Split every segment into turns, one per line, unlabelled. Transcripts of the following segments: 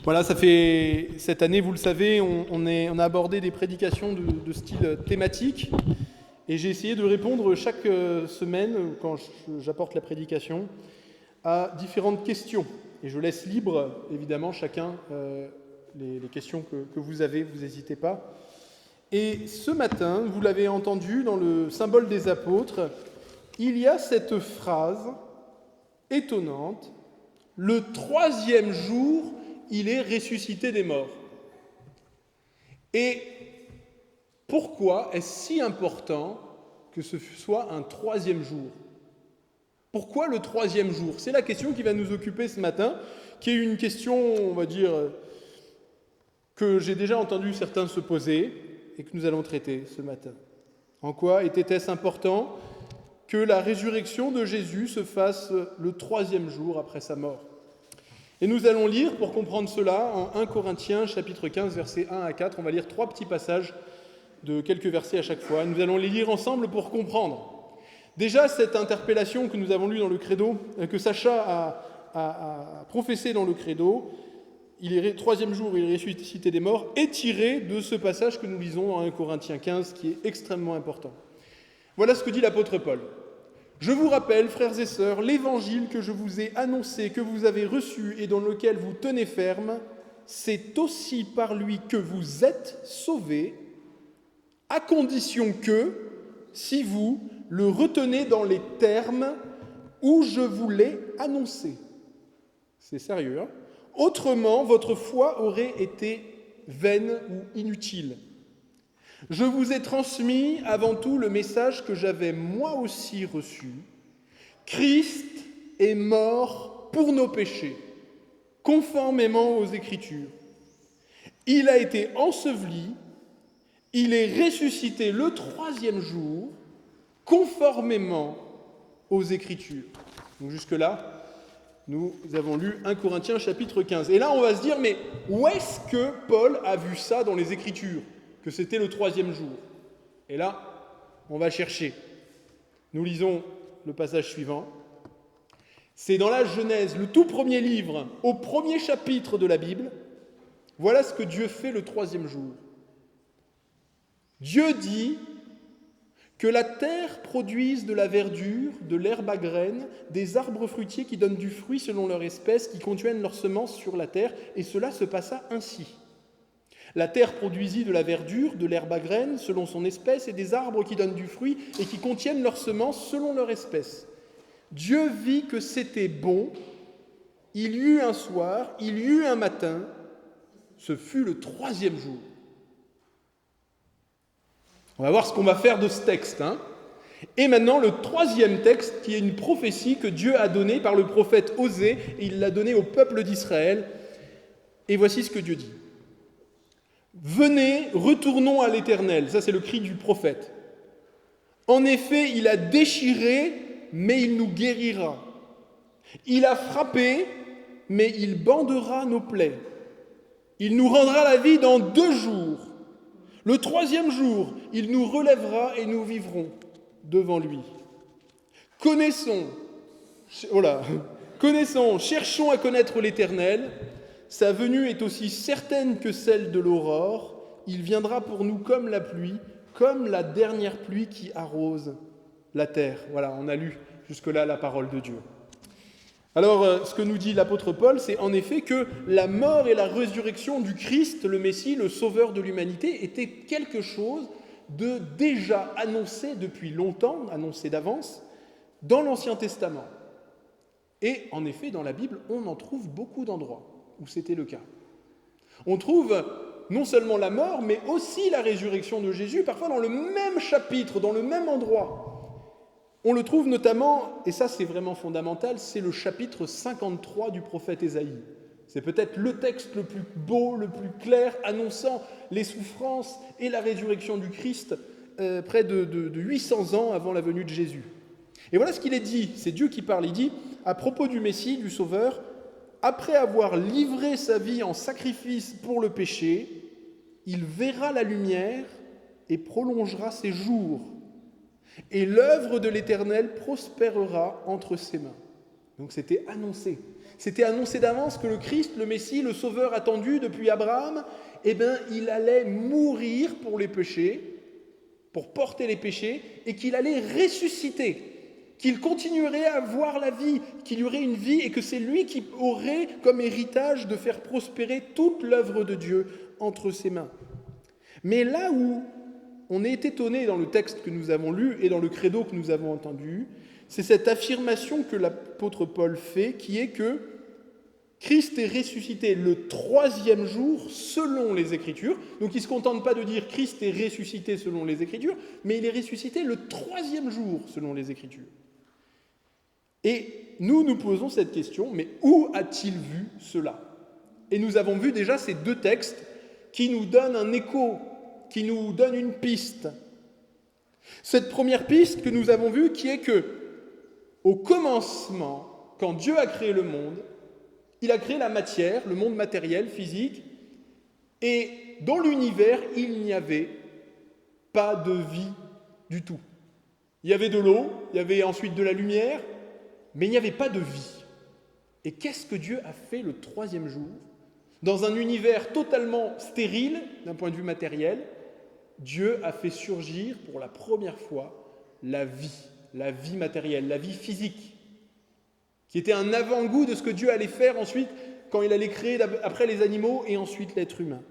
Voilà, ça fait cette année, vous le savez, on a abordé des prédications de style thématique, et j'ai essayé de répondre chaque semaine, quand j'apporte la prédication, à différentes questions. Et je laisse libre, évidemment, chacun les questions que vous avez, vous n'hésitez pas. Et ce matin, vous l'avez entendu dans le symbole des apôtres, il y a cette phrase étonnante, « Le troisième jour, il est ressuscité des morts ». Et pourquoi est-ce si important que ce soit un troisième jour ? Pourquoi le troisième jour ? C'est la question qui va nous occuper ce matin, qui est une question, on va dire, que j'ai déjà entendu certains se poser et que nous allons traiter ce matin. En quoi était-ce important que la résurrection de Jésus se fasse le troisième jour après sa mort ? Et nous allons lire, pour comprendre cela, en 1 Corinthiens, chapitre 15, versets 1 à 4. On va lire 3 petits passages de quelques versets à chaque fois. Nous allons les lire ensemble pour comprendre. Déjà, cette interpellation que nous avons lue dans le credo, que Sacha a professée dans le credo, troisième jour, il est ressuscité des morts, est tirée de ce passage que nous lisons dans 1 Corinthiens 15, qui est extrêmement important. Voilà ce que dit l'apôtre Paul. « Je vous rappelle, frères et sœurs, l'évangile que je vous ai annoncé, que vous avez reçu et dans lequel vous tenez ferme, c'est aussi par lui que vous êtes sauvés, à condition que, si vous le retenez dans les termes où je vous l'ai annoncé. » C'est sérieux, hein ? « Autrement, votre foi aurait été vaine ou inutile. Je vous ai transmis avant tout le message que j'avais moi aussi reçu. Christ est mort pour nos péchés, conformément aux Écritures. Il a été enseveli, il est ressuscité le troisième jour, conformément aux Écritures. » Donc jusque-là, nous avons lu 1 Corinthiens chapitre 15. Et là, on va se dire, mais où est-ce que Paul a vu ça dans les Écritures ? Que c'était le troisième jour. Et là, on va chercher. Nous lisons le passage suivant. C'est dans la Genèse, le tout premier livre, au premier chapitre de la Bible. Voilà ce que Dieu fait le troisième jour. Dieu dit que la terre produise de la verdure, de l'herbe à graines, des arbres fruitiers qui donnent du fruit selon leur espèce, qui contiennent leurs semences sur la terre, et cela se passa ainsi. La terre produisit de la verdure, de l'herbe à graines, selon son espèce, et des arbres qui donnent du fruit et qui contiennent leurs semences selon leur espèce. Dieu vit que c'était bon, il y eut un soir, il y eut un matin, ce fut le troisième jour. On va voir ce qu'on va faire de ce texte. Et maintenant, le troisième texte, qui est une prophétie que Dieu a donnée par le prophète Osée, et il l'a donnée au peuple d'Israël. Et voici ce que Dieu dit. « Venez, retournons à l'Éternel. » Ça, c'est le cri du prophète. « En effet, il a déchiré, mais il nous guérira. Il a frappé, mais il bandera nos plaies. Il nous rendra la vie dans 2 jours. Le troisième jour, il nous relèvera et nous vivrons devant lui. Connaissons, cherchons à connaître l'Éternel. Sa venue est aussi certaine que celle de l'aurore. Il viendra pour nous comme la pluie, comme la dernière pluie qui arrose la terre. » Voilà, on a lu jusque-là la parole de Dieu. Alors, ce que nous dit l'apôtre Paul, c'est en effet que la mort et la résurrection du Christ, le Messie, le sauveur de l'humanité, était quelque chose de déjà annoncé depuis longtemps, annoncé d'avance, dans l'Ancien Testament. Et en effet, dans la Bible, on en trouve beaucoup d'endroits où c'était le cas. On trouve non seulement la mort, mais aussi la résurrection de Jésus, parfois dans le même chapitre, dans le même endroit. On le trouve notamment, et ça c'est vraiment fondamental, c'est le chapitre 53 du prophète Ésaïe. C'est peut-être le texte le plus beau, le plus clair, annonçant les souffrances et la résurrection du Christ près de 800 ans avant la venue de Jésus. Et voilà ce qu'il est dit, c'est Dieu qui parle, il dit, à propos du Messie, du Sauveur, « Après avoir livré sa vie en sacrifice pour le péché, il verra la lumière et prolongera ses jours. Et l'œuvre de l'Éternel prospérera entre ses mains. » Donc c'était annoncé. C'était annoncé d'avance que le Christ, le Messie, le Sauveur attendu depuis Abraham, il allait mourir pour les péchés, pour porter les péchés, et qu'il allait ressusciter, qu'il continuerait à avoir la vie, qu'il y aurait une vie, et que c'est lui qui aurait comme héritage de faire prospérer toute l'œuvre de Dieu entre ses mains. Mais là où on est étonné dans le texte que nous avons lu et dans le credo que nous avons entendu, c'est cette affirmation que l'apôtre Paul fait, qui est que Christ est ressuscité le troisième jour selon les Écritures. Donc il ne se contente pas de dire Christ est ressuscité selon les Écritures, mais il est ressuscité le troisième jour selon les Écritures. Et nous nous posons cette question, mais où a-t-il vu cela ? Et nous avons vu déjà ces deux textes qui nous donnent un écho, qui nous donnent une piste. Cette première piste que nous avons vue, qui est que, au commencement, quand Dieu a créé le monde, il a créé la matière, le monde matériel, physique, et dans l'univers, il n'y avait pas de vie du tout. Il y avait de l'eau, il y avait ensuite de la lumière, mais il n'y avait pas de vie. Et qu'est-ce que Dieu a fait le troisième jour ? Dans un univers totalement stérile, d'un point de vue matériel, Dieu a fait surgir pour la première fois la vie matérielle, la vie physique, qui était un avant-goût de ce que Dieu allait faire ensuite quand il allait créer après les animaux et ensuite l'être humain.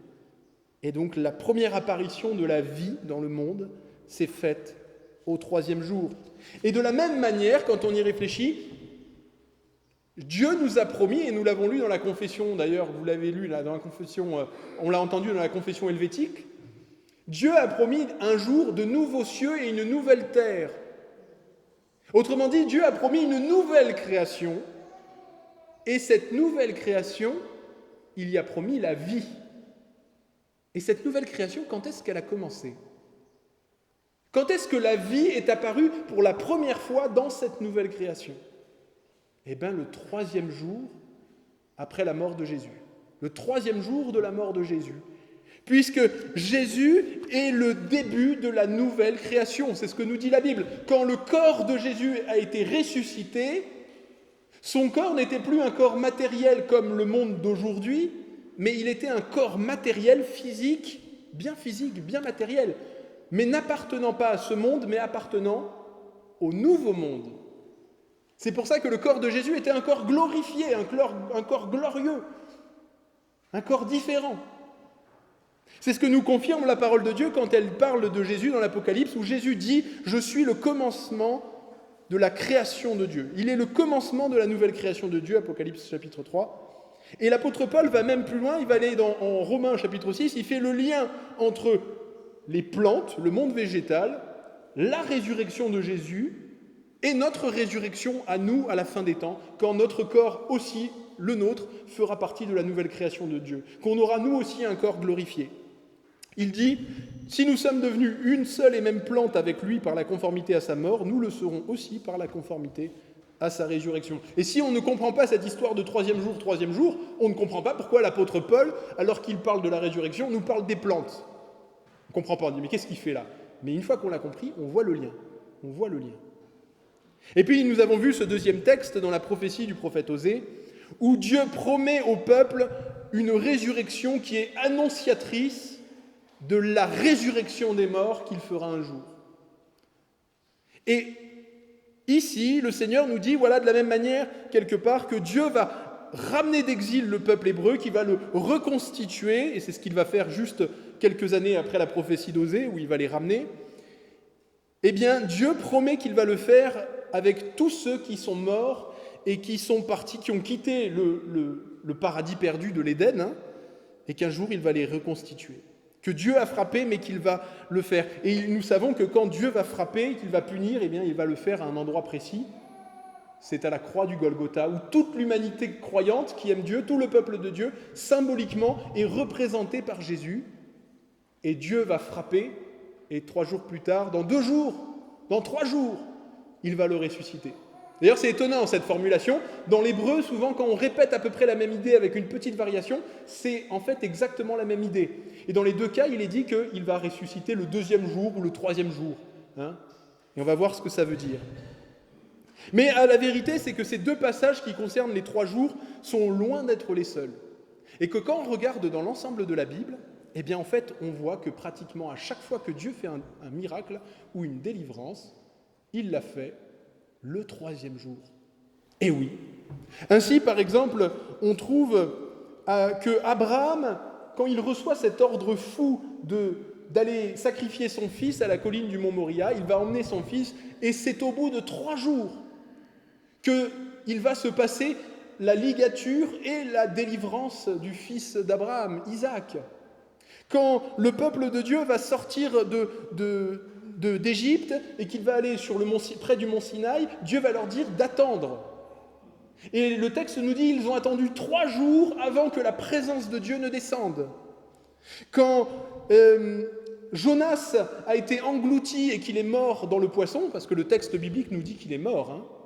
Et donc la première apparition de la vie dans le monde s'est faite au troisième jour. Et de la même manière, quand on y réfléchit, Dieu nous a promis, et nous l'avons lu dans la confession, d'ailleurs vous l'avez lu là, dans la confession, on l'a entendu dans la confession helvétique, Dieu a promis un jour de nouveaux cieux et une nouvelle terre. Autrement dit, Dieu a promis une nouvelle création, et cette nouvelle création, il y a promis la vie. Et cette nouvelle création, quand est-ce qu'elle a commencé ? Quand est-ce que la vie est apparue pour la première fois dans cette nouvelle création ? Eh bien, le troisième jour après la mort de Jésus. Le troisième jour de la mort de Jésus. Puisque Jésus est le début de la nouvelle création. C'est ce que nous dit la Bible. Quand le corps de Jésus a été ressuscité, son corps n'était plus un corps matériel comme le monde d'aujourd'hui, mais il était un corps matériel, physique, bien matériel, mais n'appartenant pas à ce monde, mais appartenant au nouveau monde. C'est pour ça que le corps de Jésus était un corps glorifié, un corps glorieux, un corps différent. C'est ce que nous confirme la parole de Dieu quand elle parle de Jésus dans l'Apocalypse, où Jésus dit « Je suis le commencement de la création de Dieu ». Il est le commencement de la nouvelle création de Dieu, Apocalypse chapitre 3. Et l'apôtre Paul va même plus loin, il va aller en Romains chapitre 6, il fait le lien entre les plantes, le monde végétal, la résurrection de Jésus et notre résurrection à nous à la fin des temps, quand notre corps aussi, le nôtre, fera partie de la nouvelle création de Dieu, qu'on aura nous aussi un corps glorifié. Il dit, si nous sommes devenus une seule et même plante avec lui par la conformité à sa mort, nous le serons aussi par la conformité à sa résurrection. Et si on ne comprend pas cette histoire de troisième jour, on ne comprend pas pourquoi l'apôtre Paul, alors qu'il parle de la résurrection, nous parle des plantes. On ne comprend pas, on dit, mais qu'est-ce qu'il fait là ? Mais une fois qu'on l'a compris, on voit le lien. Et puis nous avons vu ce deuxième texte dans la prophétie du prophète Osée, où Dieu promet au peuple une résurrection qui est annonciatrice de la résurrection des morts qu'il fera un jour. Et ici, le Seigneur nous dit, voilà, de la même manière, quelque part, que Dieu va ramener d'exil le peuple hébreu, qui va le reconstituer, et c'est ce qu'il va faire juste quelques années après la prophétie d'Osée, où il va les ramener. Eh bien, Dieu promet qu'il va le faire avec tous ceux qui sont morts et qui sont partis, qui ont quitté le paradis perdu de l'Éden, et qu'un jour il va les reconstituer. Que Dieu a frappé, mais qu'il va le faire. Et nous savons que quand Dieu va frapper, qu'il va punir, eh bien, il va le faire à un endroit précis. C'est à la croix du Golgotha, où toute l'humanité croyante qui aime Dieu, tout le peuple de Dieu, symboliquement, est représenté par Jésus. Et Dieu va frapper, et 3 jours plus tard, dans 3 jours, il va le ressusciter. D'ailleurs, c'est étonnant cette formulation. Dans l'hébreu, souvent, quand on répète à peu près la même idée avec une petite variation, c'est en fait exactement la même idée. Et dans les deux cas, il est dit qu'il va ressusciter le 2e jour ou le 3e jour. Et on va voir ce que ça veut dire. Mais la vérité, c'est que ces deux passages qui concernent les 3 jours sont loin d'être les seuls. Et que quand on regarde dans l'ensemble de la Bible, eh bien en fait, on voit que pratiquement à chaque fois que Dieu fait un miracle ou une délivrance, il l'a fait le 3e jour. Et oui. Ainsi, par exemple, on trouve que Abraham, quand il reçoit cet ordre fou d'aller sacrifier son fils à la colline du mont Moria, il va emmener son fils, et c'est au bout de 3 jours qu'il va se passer la ligature et la délivrance du fils d'Abraham, Isaac. Quand le peuple de Dieu va sortir d'Égypte et qu'il va aller près du mont Sinaï, Dieu va leur dire d'attendre. Et le texte nous dit qu'ils ont attendu 3 jours avant que la présence de Dieu ne descende. Quand Jonas a été englouti et qu'il est mort dans le poisson, parce que le texte biblique nous dit qu'il est mort,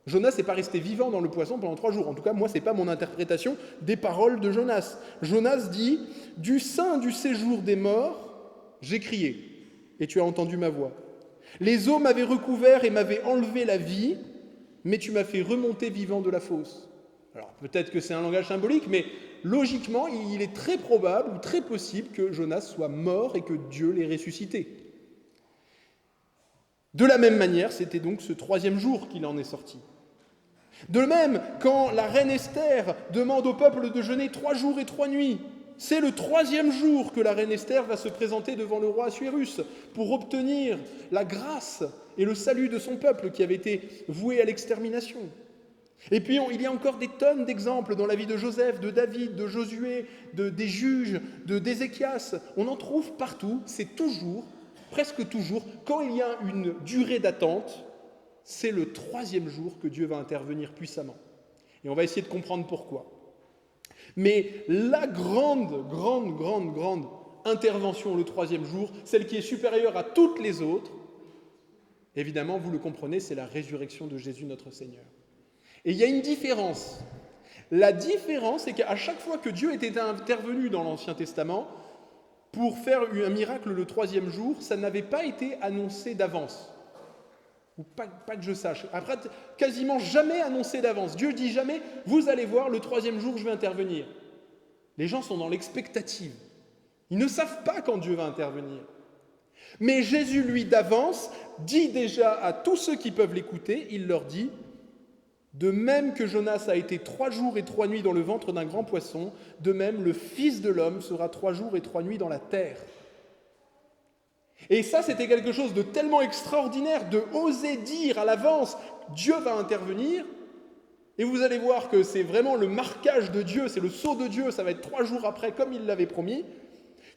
Jonas n'est pas resté vivant dans le poisson pendant 3 jours. En tout cas, moi, ce n'est pas mon interprétation des paroles de Jonas. Jonas dit « Du sein du séjour des morts, j'ai crié, et tu as entendu ma voix. Les eaux m'avaient recouvert et m'avaient enlevé la vie, mais tu m'as fait remonter vivant de la fosse. » Alors, peut-être que c'est un langage symbolique, mais logiquement, il est très probable ou très possible que Jonas soit mort et que Dieu l'ait ressuscité. De la même manière, c'était donc ce 3e jour qu'il en est sorti. De même, quand la reine Esther demande au peuple de jeûner 3 jours et 3 nuits, c'est le 3e jour que la reine Esther va se présenter devant le roi Assuérus pour obtenir la grâce et le salut de son peuple qui avait été voué à l'extermination. Et puis il y a encore des tonnes d'exemples dans la vie de Joseph, de David, de Josué, des juges, d'Ézéchias. On en trouve partout, c'est toujours, presque toujours, quand il y a une durée d'attente, c'est le 3e jour que Dieu va intervenir puissamment. Et on va essayer de comprendre pourquoi. Mais la grande intervention le 3e jour, celle qui est supérieure à toutes les autres, évidemment, vous le comprenez, c'est la résurrection de Jésus notre Seigneur. Et il y a une différence. La différence, c'est qu'à chaque fois que Dieu était intervenu dans l'Ancien Testament, pour faire un miracle le 3e jour, ça n'avait pas été annoncé d'avance. Ou pas que je sache. Après, quasiment jamais annoncé d'avance. Dieu dit jamais, vous allez voir, le 3e jour, je vais intervenir. Les gens sont dans l'expectative. Ils ne savent pas quand Dieu va intervenir. Mais Jésus, lui, d'avance, dit déjà à tous ceux qui peuvent l'écouter, il leur dit, de même que Jonas a été 3 jours et 3 nuits dans le ventre d'un grand poisson, de même le Fils de l'homme sera 3 jours et 3 nuits dans la terre. Et ça, c'était quelque chose de tellement extraordinaire, de oser dire à l'avance, Dieu va intervenir, et vous allez voir que c'est vraiment le marquage de Dieu, c'est le sceau de Dieu, ça va être 3 jours après, comme il l'avait promis,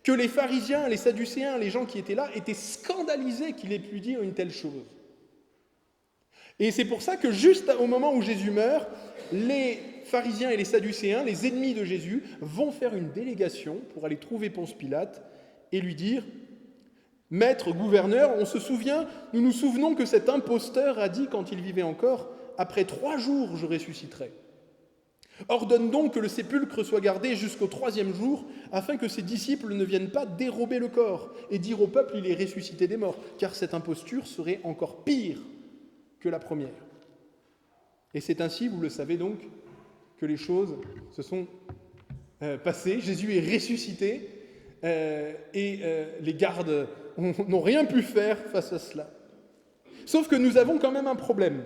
que les pharisiens, les sadducéens, les gens qui étaient là, étaient scandalisés qu'il ait pu dire une telle chose. Et c'est pour ça que juste au moment où Jésus meurt, les pharisiens et les sadducéens, les ennemis de Jésus, vont faire une délégation pour aller trouver Ponce Pilate et lui dire « Maître, gouverneur, nous nous souvenons que cet imposteur a dit quand il vivait encore « Après 3 jours, je ressusciterai. Ordonne donc que le sépulcre soit gardé jusqu'au 3e jour, afin que ses disciples ne viennent pas dérober le corps et dire au peuple « Il est ressuscité des morts », car cette imposture serait encore pire que la première. » Et c'est ainsi, vous le savez donc, que les choses se sont passées. Jésus est ressuscité et les gardes n'ont rien pu faire face à cela. Sauf que nous avons quand même un problème.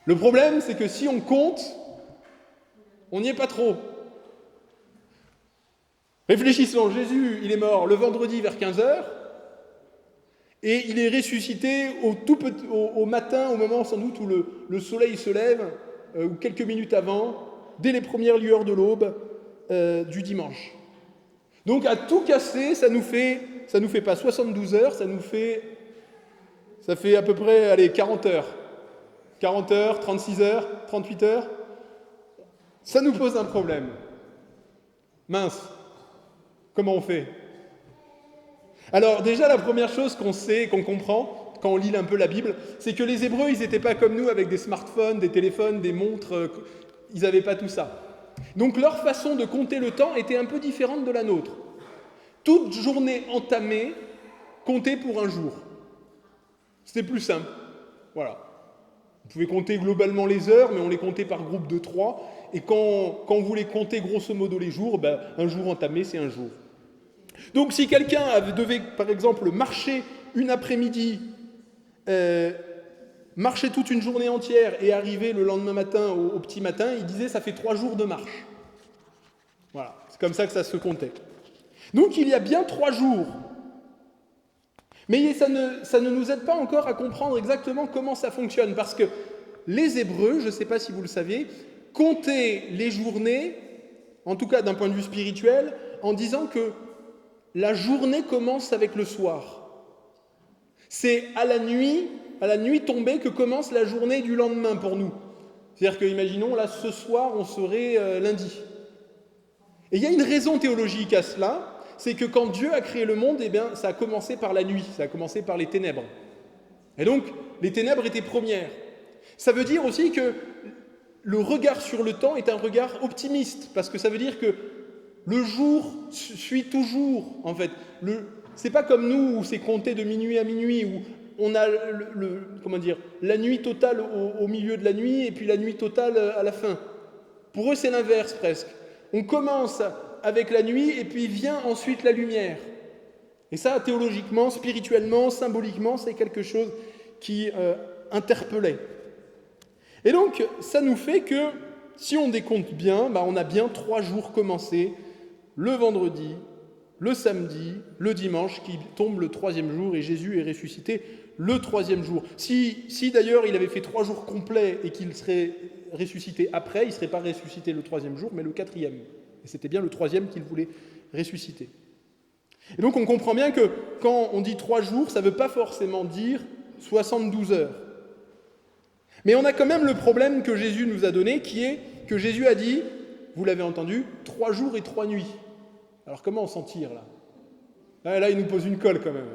Le problème, c'est que si on compte, on n'y est pas trop. Réfléchissons, Jésus, il est mort le vendredi vers 15h, et il est ressuscité au matin, au moment sans doute où le soleil se lève, ou quelques minutes avant, dès les premières lueurs de l'aube du dimanche. Donc à tout casser, ça nous fait pas 72 heures, ça fait à peu près 40 heures. 40 heures, 36 heures, 38 heures. Ça nous pose un problème. Mince, comment on fait ? Alors déjà, la première chose qu'on sait, qu'on comprend, quand on lit un peu la Bible, c'est que les Hébreux, ils n'étaient pas comme nous avec des smartphones, des téléphones, des montres, ils n'avaient pas tout ça. Donc leur façon de compter le temps était un peu différente de la nôtre. Toute journée entamée comptait pour un jour. C'était plus simple. Voilà. Vous pouvez compter globalement les heures, mais on les comptait par groupe de 3. Et quand vous les comptez grosso modo les jours, un jour entamé, c'est un jour. Donc si quelqu'un devait, par exemple, marcher une après-midi, marcher toute une journée entière et arriver le lendemain matin au petit matin, il disait ça fait 3 jours de marche. Voilà, c'est comme ça que ça se comptait. Donc il y a bien 3 jours. Mais ça ne nous aide pas encore à comprendre exactement comment ça fonctionne, parce que les Hébreux, je ne sais pas si vous le saviez, comptaient les journées, en tout cas d'un point de vue spirituel, en disant que la journée commence avec le soir. C'est à la nuit tombée que commence la journée du lendemain pour nous. C'est-à-dire que, imaginons, là, ce soir, on serait lundi. Et il y a une raison théologique à cela, c'est que quand Dieu a créé le monde, ça a commencé par la nuit, ça a commencé par les ténèbres. Et donc, les ténèbres étaient premières. Ça veut dire aussi que le regard sur le temps est un regard optimiste, parce que ça veut dire que le jour suit toujours, en fait. C'est pas comme nous, où c'est compté de minuit à minuit, où on a la nuit totale au milieu de la nuit, et puis la nuit totale à la fin. Pour eux, c'est l'inverse presque. On commence avec la nuit, et puis vient ensuite la lumière. Et ça, théologiquement, spirituellement, symboliquement, c'est quelque chose qui interpellait. Et donc, ça nous fait que, si on décompte bien, on a bien 3 jours commencés, le vendredi, le samedi, le dimanche, qui tombe le 3e jour, et Jésus est ressuscité le 3e jour. Si d'ailleurs il avait fait 3 jours complets et qu'il serait ressuscité après, il ne serait pas ressuscité le 3e jour, mais le 4e. Et c'était bien le 3e qu'il voulait ressusciter. Et donc on comprend bien que quand on dit 3 jours, ça ne veut pas forcément dire 72 heures. Mais on a quand même le problème que Jésus nous a donné, qui est que Jésus a dit, vous l'avez entendu, 3 jours et 3 nuits. Alors comment on s'en tire là, il nous pose une colle quand même.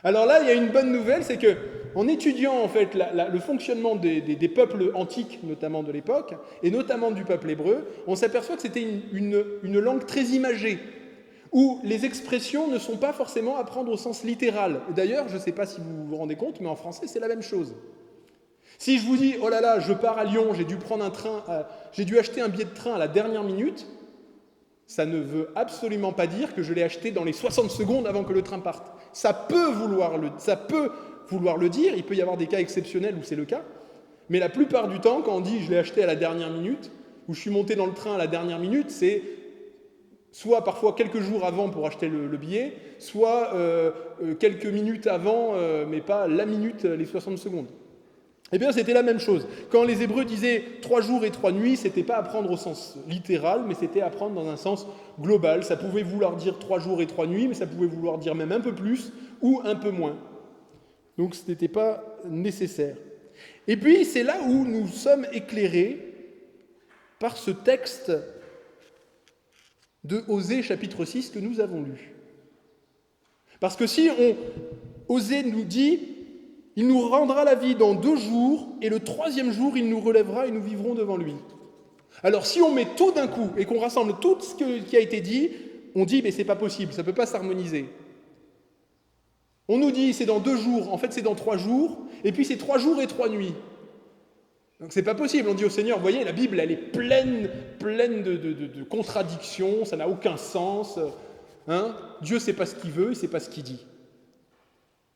Alors là, il y a une bonne nouvelle, c'est que en étudiant en fait le fonctionnement des peuples antiques, notamment de l'époque, et notamment du peuple hébreu, on s'aperçoit que c'était une langue très imagée, où les expressions ne sont pas forcément à prendre au sens littéral. Et d'ailleurs, je ne sais pas si vous vous rendez compte, mais en français, c'est la même chose. Si je vous dis, oh là là, je pars à Lyon, j'ai dû acheter un billet de train à la dernière minute, ça ne veut absolument pas dire que je l'ai acheté dans les 60 secondes avant que le train parte. Ça peut vouloir le dire, il peut y avoir des cas exceptionnels où c'est le cas, mais la plupart du temps, quand on dit je l'ai acheté à la dernière minute, ou je suis monté dans le train à la dernière minute, c'est soit parfois quelques jours avant pour acheter le billet, soit quelques minutes avant, mais pas la minute, les 60 secondes. Eh bien, c'était la même chose. Quand les Hébreux disaient 3 jours et 3 nuits, c'était pas à prendre au sens littéral, mais c'était à prendre dans un sens global. Ça pouvait vouloir dire 3 jours et 3 nuits, mais ça pouvait vouloir dire même un peu plus ou un peu moins. Donc, ce n'était pas nécessaire. Et puis, c'est là où nous sommes éclairés par ce texte de Osée chapitre 6 que nous avons lu. Parce que si Osée nous dit « Il nous rendra la vie dans 2 jours, et le 3e jour, il nous relèvera et nous vivrons devant lui. » Alors si on met tout d'un coup et qu'on rassemble tout ce qui a été dit, on dit « mais c'est pas possible, ça ne peut pas s'harmoniser. » On nous dit « c'est dans 2 jours, en fait c'est dans 3 jours, et puis c'est 3 jours et 3 nuits. » Donc c'est pas possible, on dit au Seigneur, vous voyez, la Bible, elle est pleine de contradictions, ça n'a aucun sens. Dieu ne sait pas ce qu'il veut, il ne sait pas ce qu'il dit.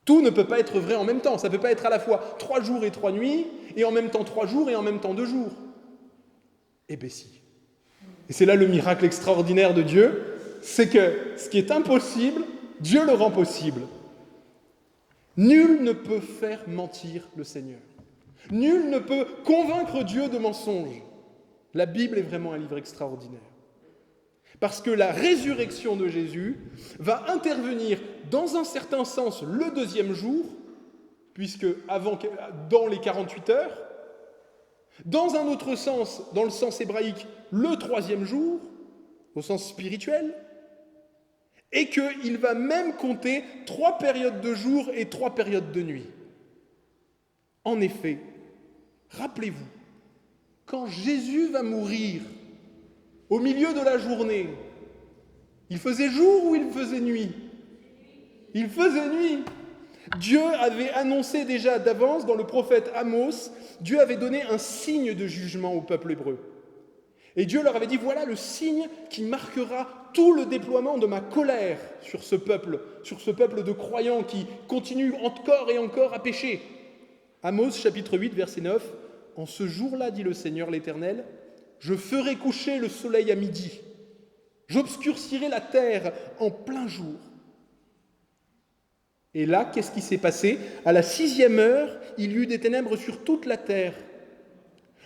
Tout ne peut pas être vrai en même temps. Ça ne peut pas être à la fois 3 jours et 3 nuits, et en même temps 3 jours et en même temps 2 jours. Eh bien si. Et c'est là le miracle extraordinaire de Dieu, c'est que ce qui est impossible, Dieu le rend possible. Nul ne peut faire mentir le Seigneur. Nul ne peut convaincre Dieu de mensonge. La Bible est vraiment un livre extraordinaire. Parce que la résurrection de Jésus va intervenir dans un certain sens le 2e jour, puisque dans les 48 heures, dans un autre sens, dans le sens hébraïque, le 3e jour, au sens spirituel, et qu'il va même compter 3 périodes de jour et 3 périodes de nuit. En effet, rappelez-vous, quand Jésus va mourir, au milieu de la journée, il faisait jour ou il faisait nuit ? Il faisait nuit. Dieu avait annoncé déjà d'avance dans le prophète Amos, Dieu avait donné un signe de jugement au peuple hébreu. Et Dieu leur avait dit, voilà le signe qui marquera tout le déploiement de ma colère sur ce peuple de croyants qui continuent encore et encore à pécher. Amos chapitre 8 verset 9, en ce jour-là, dit le Seigneur l'Éternel, je ferai coucher le soleil à midi, j'obscurcirai la terre en plein jour. Et là, qu'est-ce qui s'est passé? À la 6e heure, il y eut des ténèbres sur toute la terre.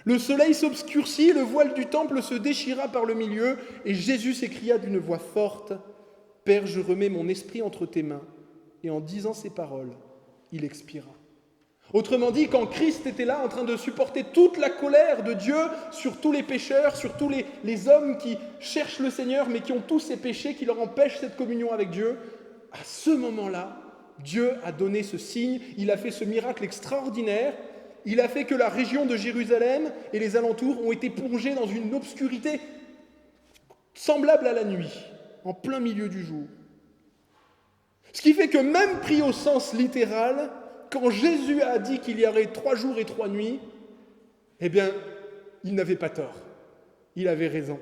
Le soleil s'obscurcit, le voile du temple se déchira par le milieu, et Jésus s'écria d'une voix forte, « Père, je remets mon esprit entre tes mains. » Et en disant ces paroles, il expira. Autrement dit, quand Christ était là en train de supporter toute la colère de Dieu sur tous les pécheurs, sur tous les hommes qui cherchent le Seigneur, mais qui ont tous ces péchés qui leur empêchent cette communion avec Dieu, à ce moment-là, Dieu a donné ce signe, il a fait ce miracle extraordinaire. Il a fait que la région de Jérusalem et les alentours ont été plongés dans une obscurité semblable à la nuit, en plein milieu du jour. Ce qui fait que même pris au sens littéral, quand Jésus a dit qu'il y aurait 3 jours et 3 nuits, eh bien, il n'avait pas tort. Il avait raison.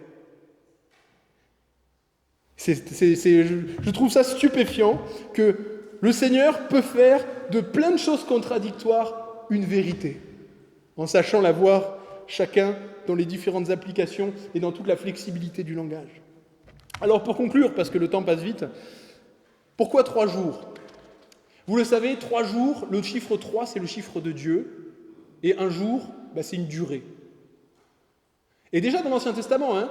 Je trouve ça stupéfiant que le Seigneur peut faire de plein de choses contradictoires une vérité, en sachant la voir chacun dans les différentes applications et dans toute la flexibilité du langage. Alors pour conclure, parce que le temps passe vite, pourquoi 3 jours? Vous le savez, 3 jours, le chiffre 3, c'est le chiffre de Dieu, et un jour, c'est une durée. Et déjà dans l'Ancien Testament,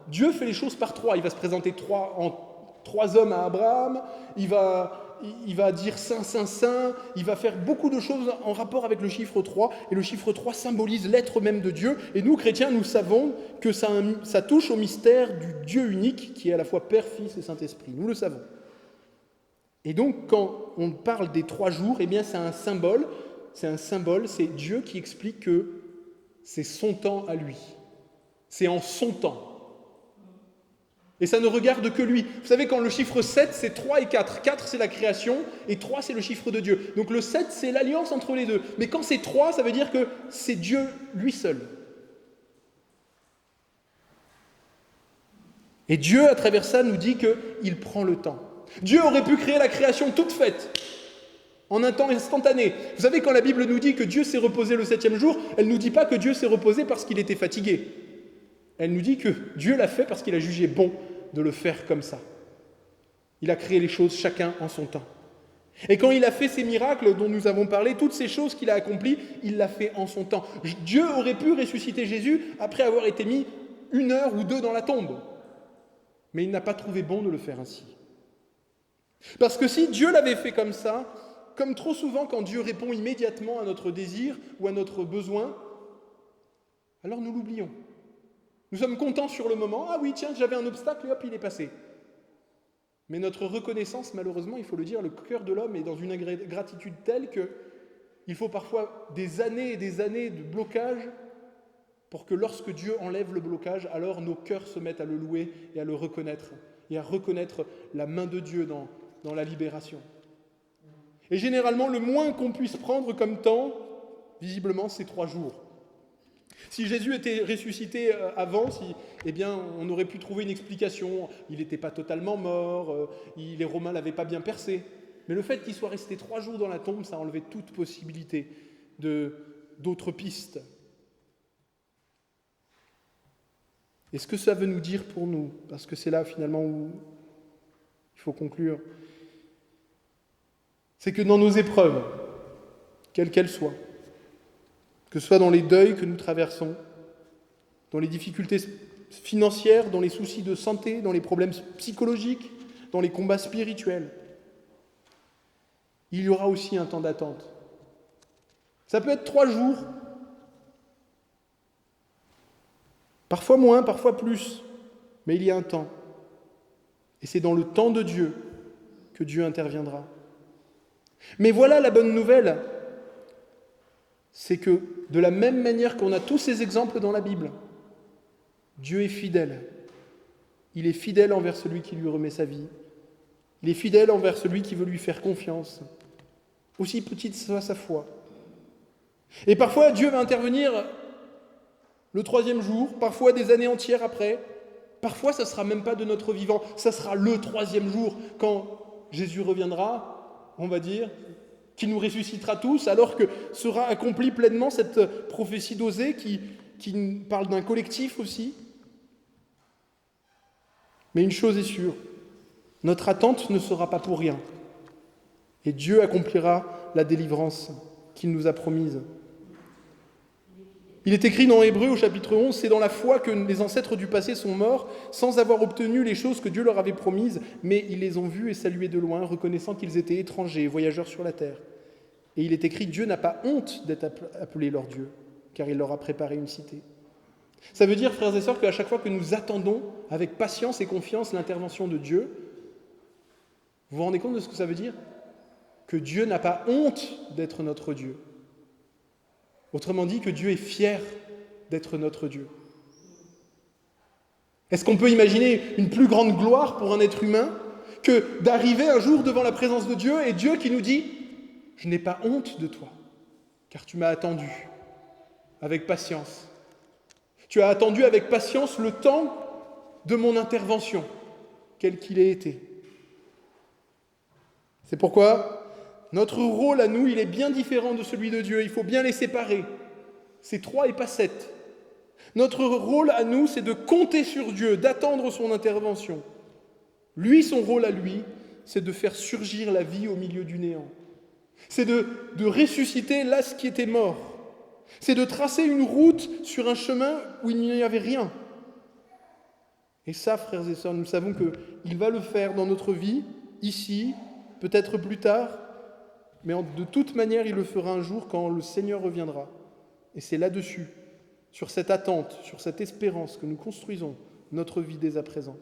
Dieu fait les choses par 3. Il va se présenter 3 hommes à Abraham, il va dire saint, saint, saint, il va faire beaucoup de choses en rapport avec le chiffre 3, et le chiffre 3 symbolise l'être même de Dieu, et nous, chrétiens, nous savons que ça touche au mystère du Dieu unique, qui est à la fois Père, Fils et Saint-Esprit, nous le savons. Et donc, quand on parle des 3 jours, eh bien, c'est un symbole, c'est Dieu qui explique que c'est son temps à lui, c'est en son temps. Et ça ne regarde que lui. Vous savez, quand le chiffre 7, c'est 3 et 4. 4, c'est la création, et 3, c'est le chiffre de Dieu. Donc le 7, c'est l'alliance entre les deux. Mais quand c'est 3, ça veut dire que c'est Dieu lui seul. Et Dieu, à travers ça, nous dit qu'il prend le temps. Dieu aurait pu créer la création toute faite, en un temps instantané. Vous savez, quand la Bible nous dit que Dieu s'est reposé le 7e jour, elle ne nous dit pas que Dieu s'est reposé parce qu'il était fatigué. Elle nous dit que Dieu l'a fait parce qu'il a jugé bon de le faire comme ça. Il a créé les choses chacun en son temps. Et quand il a fait ces miracles dont nous avons parlé, toutes ces choses qu'il a accomplies, il l'a fait en son temps. Dieu aurait pu ressusciter Jésus après avoir été mis 1 heure ou 2 dans la tombe. Mais il n'a pas trouvé bon de le faire ainsi. Parce que si Dieu l'avait fait comme ça, comme trop souvent quand Dieu répond immédiatement à notre désir ou à notre besoin, alors nous l'oublions. Nous sommes contents sur le moment. Ah oui, tiens, j'avais un obstacle et hop, il est passé. Mais notre reconnaissance, malheureusement, il faut le dire, le cœur de l'homme est dans une ingratitude telle qu'il faut parfois des années et des années de blocage pour que lorsque Dieu enlève le blocage, alors nos cœurs se mettent à le louer et à le reconnaître, et à reconnaître la main de Dieu dans la libération. Et généralement, le moins qu'on puisse prendre comme temps, visiblement, c'est 3 jours. Si Jésus était ressuscité avant, on aurait pu trouver une explication. Il n'était pas totalement mort, les Romains ne l'avaient pas bien percé. Mais le fait qu'il soit resté 3 jours dans la tombe, ça a enlevé toute possibilité d'autres pistes. Et ce que ça veut nous dire pour nous, parce que c'est là finalement où il faut conclure, c'est que dans nos épreuves, quelles qu'elles soient, que ce soit dans les deuils que nous traversons, dans les difficultés financières, dans les soucis de santé, dans les problèmes psychologiques, dans les combats spirituels, il y aura aussi un temps d'attente. Ça peut être 3 jours, parfois moins, parfois plus, mais il y a un temps. Et c'est dans le temps de Dieu que Dieu interviendra. Mais voilà la bonne nouvelle, c'est que de la même manière qu'on a tous ces exemples dans la Bible, Dieu est fidèle. Il est fidèle envers celui qui lui remet sa vie. Il est fidèle envers celui qui veut lui faire confiance. aussi petite soit sa foi. Et parfois, Dieu va intervenir le 3e jour, parfois des années entières après. Parfois, ça ne sera même pas de notre vivant, ça sera le 3e jour, quand Jésus reviendra, on va dire, qui nous ressuscitera tous, alors que sera accomplie pleinement cette prophétie d'Osée qui parle d'un collectif aussi. Mais une chose est sûre, notre attente ne sera pas pour rien. Et Dieu accomplira la délivrance qu'il nous a promise. Il est écrit dans Hébreux au chapitre 11, c'est dans la foi que les ancêtres du passé sont morts, sans avoir obtenu les choses que Dieu leur avait promises, mais ils les ont vues et saluées de loin, reconnaissant qu'ils étaient étrangers, voyageurs sur la terre. Et il est écrit, Dieu n'a pas honte d'être appelé leur Dieu, car il leur a préparé une cité. Ça veut dire, frères et sœurs, qu'à chaque fois que nous attendons avec patience et confiance l'intervention de Dieu, vous vous rendez compte de ce que ça veut dire ? Que Dieu n'a pas honte d'être notre Dieu. Autrement dit, que Dieu est fier d'être notre Dieu. Est-ce qu'on peut imaginer une plus grande gloire pour un être humain que d'arriver un jour devant la présence de Dieu et Dieu qui nous dit « Je n'ai pas honte de toi, car tu m'as attendu avec patience. Tu as attendu avec patience le temps de mon intervention, quel qu'il ait été. » C'est pourquoi notre rôle à nous, il est bien différent de celui de Dieu. Il faut bien les séparer. C'est 3 et pas 7. Notre rôle à nous, c'est de compter sur Dieu, d'attendre son intervention. Lui, son rôle à lui, c'est de faire surgir la vie au milieu du néant. C'est de ressusciter là ce qui était mort. C'est de tracer une route sur un chemin où il n'y avait rien. Et ça, frères et sœurs, nous savons qu'il va le faire dans notre vie, ici, peut-être plus tard, mais de toute manière, il le fera un jour quand le Seigneur reviendra. Et c'est là-dessus, sur cette attente, sur cette espérance que nous construisons notre vie dès à présent.